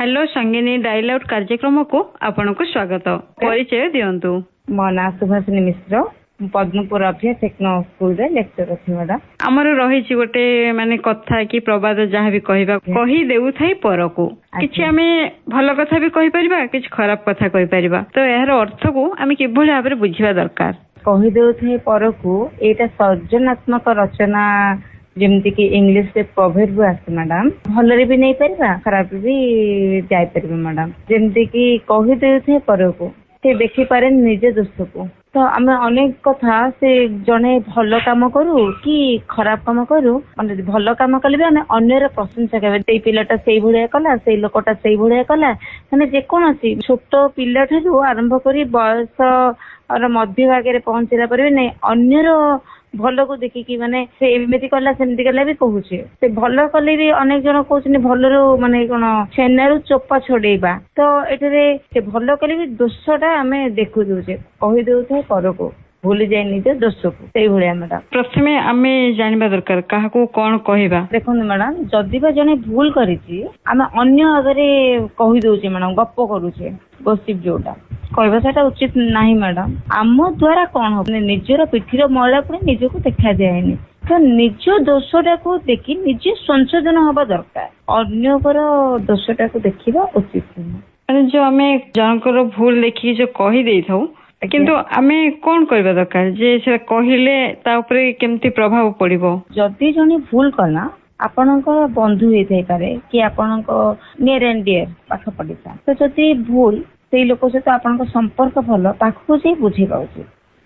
Hello संगिनी dial out कार्यक्रम को आपन को स्वागत। परिचय दियंतु। मो ना सुभाषिनी मिश्र, पद्मपुर अभ्यास टेक्नो स्कूल रे लेक्चर अछि मैडम। हमर रही छि गोटे माने कथा कि प्रवाद जहाँ भी कहबा कहि देउ थाई पर को किछि हमें भल कथा भी कहि परिबा किछि खराब कथा कहि परिबा, तो एहर अर्थ को हमें किभଳି भाबरे बुझिबा दरकार। कहि देउ थाई पर को एटा सर्जनात्मक रचना जेमती कि इंग्लिश से प्रोवर्ब आसे मैडम, भलरे भी नहीं परिबा खराब भी जाय परिबा मैडम। जेमती कि कहि देउ थाई पर को से देखि पारे निज दोष को, तो आम अनेक कथा से जड़े भल कम करू कि खराब कम करू, माने भल कम कले भी आम अन्यर प्रशंसा करें पिलाटा से भाया कला से लोकटा से भाया कला, माने जेकोसी छोट पिला ठू आरंभ कर बयस मध्य भागे पहुंचला पर भी नहीं अन्यर भल को देखिकी माने से एमती कला सेमती कला भी कहूचे, से भल कले भी अनेक जन कहते भल माने कौन छेनारू चोपा छड़ेबा, तो ये से भल कले भी दोषटा आम देखु दे कही दे पर को भूली जाए निज दोष को से भाया मैडम। प्रथमे आमे जानिबा दरकार काहा को कोन कहबा। देखो मैडम जदि बा जने भूल करिछि आमे अन्य आगरे कहि दोचे मैडम, गप करूचे गसिप जोटा कहबा सेटा उचित नाही मैडम। आम द्वारा कौन हो निजर पिठीर मैला पुणी निजको देखा जाएनि, तो निज दोषटा को देखि निजे संशोधन हवा दरकार, अन्यकर दोषटा को देखिबा उचित नहीं। जो आमे जनकर भूल देखि जो कहि देई थाउ किंतु आमे कोन करबा दरकार जे से कहिले ता ऊपर केमती प्रभाव पड़िबो। जदि जने भूल कला आपणक बंधु हेथाई पारे कि आपणक नियर एंड डियर पाख पड़िसा, तो जदि भूल से लोक सहित आपन संपर्क भल पाखु जाई बुझे पाउछ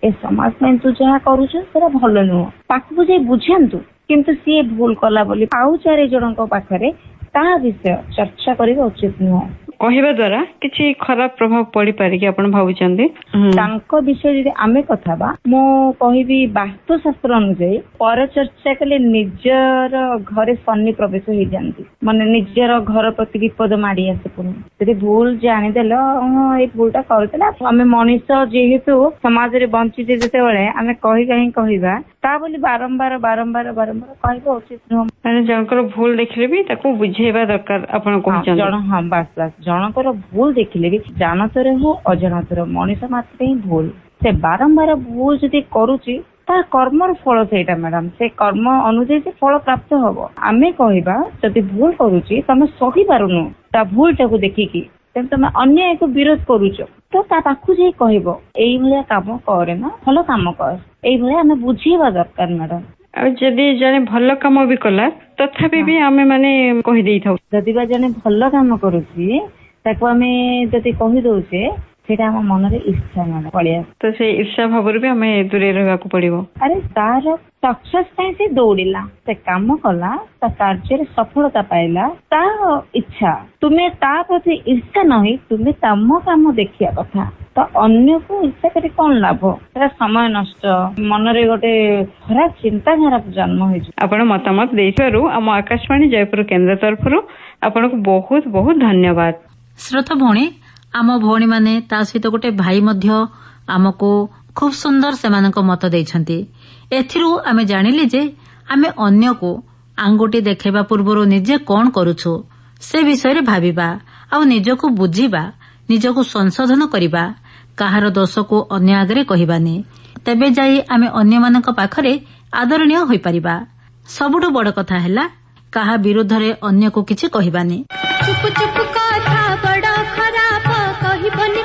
ए समाज में तू जहाँ करूछ सेटा भल नुह, पाखु जाई बुझांतु किंतु सी भूल कला बोली आउ चारि जनक पाखरे ता विषय चर्चा करिबा उचित नुह। कहवा द्वारा किसी खराब प्रभाव पड़ी पारे कि आपण भाबुचंदी तांको विषय यदि आमे कथा बा मो कहिबी वास्तुशास्त्र अनुसार पर चर्चा कले निजर घरे शनि प्रवेश हो जाती, माने निजर घर प्रति विपद माड़ी आसे पुणी यदि भूल जानी देल ए भूलटा करदेला आमे मनीष जेहेतु समाज रे बंची जेते बेले आमे कहि कहि कहिबा ता बोली बारंबार बारंबार बारंबार कहबो उचित नुह। माने जनकर भूल देखले भी ताको बुझेबा दरकार आपण कहचन। जण हां बस बस जनकर भूल देखिले भी जानतर हो अजानतर मनीष मात्र ही भूल से बारंबार भूल जदि करूची ता कर्मर फल सेटा मैडम, से कर्म अनुसार से फल प्राप्त हबो। आमे कहबा जदि भूल करूची तमे सही पारुनु ता भूलटा को देखिकी तुम अन्य एक विरोध करूच तो ता पाखु जे कहबो एई भलिया काम करे ना भलो काम कर, एई भलिया हमें बुझेबा दरकार मैडम। जदि जने भल काम भी कला तथापि भी आमे माने कहि देई थाउ जदि बा जने भल काम करूची ताको आमे जदि कहि दउचे सेटा हम मन रे इच्छा ना पड़िया, तो से ईर्षा भावर भी हमें दूरे रहबा को पड़िबो। अरे तार सक्सेस पई से दौड़िला से काम कला ता कार्य रे सफलता पाइला ता इच्छा तुमे ता प्रति ईर्षा नहीं तुमे तम काम देखिया कथा, तो अन्य को इच्छा करी कौन लाभ, समय नष्ट मन रे गोटे खराब चिंताधारा जन्म हो। आपण मतामत देइथारु हम आकाशवाणी जयपुर केंद्र तरफरु आपण को बहुत बहुत धन्यवाद। श्रोता भौणी आम भौणी माने ता सहित गोटे भाई मध्य आमको खूब सुंदर सेमानक मत देइछंती। एथिरु आमे जानिले जे आमे अन्य को आंगुठी देखेबा पूर्वरु निजे कोन करूछु से विषय रे भाबिबा आ निजको बुझिबा निजको संशोधन करिबा, काहार दोष को अन्य आगरे कहिबानी, तेबे जाई आमे अन्य मानक पाखरे आदरणीय होई परिबा। सबुठु बड़ कथा हैला काहा विरुद्ध रे अन्य को किछि कहिबानी। चुप चुप कथा बड़ खराब कहिबनी